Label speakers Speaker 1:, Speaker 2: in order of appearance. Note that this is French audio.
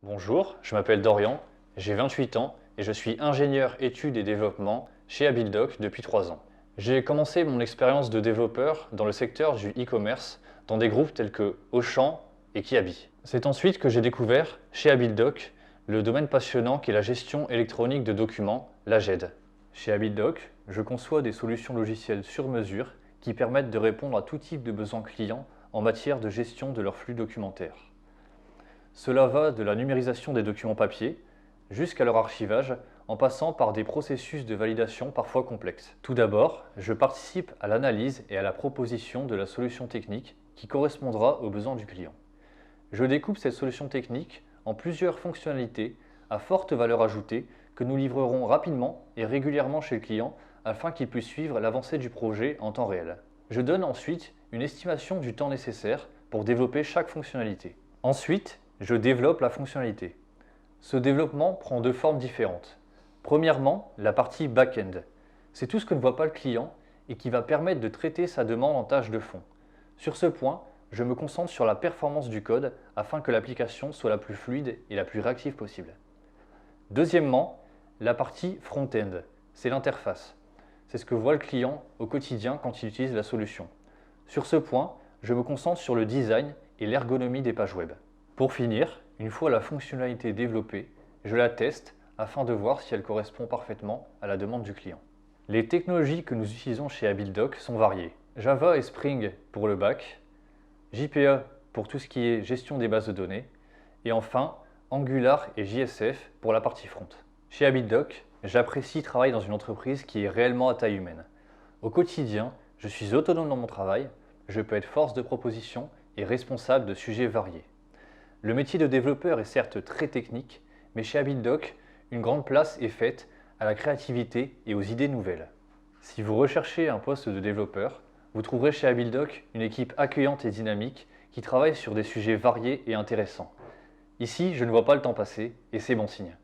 Speaker 1: Bonjour, je m'appelle Dorian, j'ai 28 ans et je suis ingénieur études et développement chez Habildoc depuis 3 ans. J'ai commencé mon expérience de développeur dans le secteur du e-commerce dans des groupes tels que Auchan et Kiabi. C'est ensuite que j'ai découvert chez Habildoc le domaine passionnant qu'est la gestion électronique de documents, la GED. Chez Habildoc, je conçois des solutions logicielles sur mesure qui permettent de répondre à tout type de besoins clients en matière de gestion de leur flux documentaire. Cela va de la numérisation des documents papier jusqu'à leur archivage en passant par des processus de validation parfois complexes. Tout d'abord, je participe à l'analyse et à la proposition de la solution technique qui correspondra aux besoins du client. Je découpe cette solution technique en plusieurs fonctionnalités à forte valeur ajoutée que nous livrerons rapidement et régulièrement chez le client afin qu'il puisse suivre l'avancée du projet en temps réel. Je donne ensuite une estimation du temps nécessaire pour développer chaque fonctionnalité. Ensuite, je développe la fonctionnalité. Ce développement prend deux formes différentes. Premièrement, la partie back-end. C'est tout ce que ne voit pas le client et qui va permettre de traiter sa demande en tâche de fond. Sur ce point, je me concentre sur la performance du code afin que l'application soit la plus fluide et la plus réactive possible. Deuxièmement, la partie front-end. C'est l'interface. C'est ce que voit le client au quotidien quand il utilise la solution. Sur ce point, je me concentre sur le design et l'ergonomie des pages web. Pour finir, une fois la fonctionnalité développée, je la teste afin de voir si elle correspond parfaitement à la demande du client. Les technologies que nous utilisons chez Habildoc sont variées. Java et Spring pour le back, JPA pour tout ce qui est gestion des bases de données, et enfin Angular et JSF pour la partie front. Chez Habildoc, j'apprécie travailler dans une entreprise qui est réellement à taille humaine. Au quotidien, je suis autonome dans mon travail, je peux être force de proposition et responsable de sujets variés. Le métier de développeur est certes très technique, mais chez Habildoc, une grande place est faite à la créativité et aux idées nouvelles. Si vous recherchez un poste de développeur, vous trouverez chez Habildoc une équipe accueillante et dynamique qui travaille sur des sujets variés et intéressants. Ici, je ne vois pas le temps passer et c'est bon signe.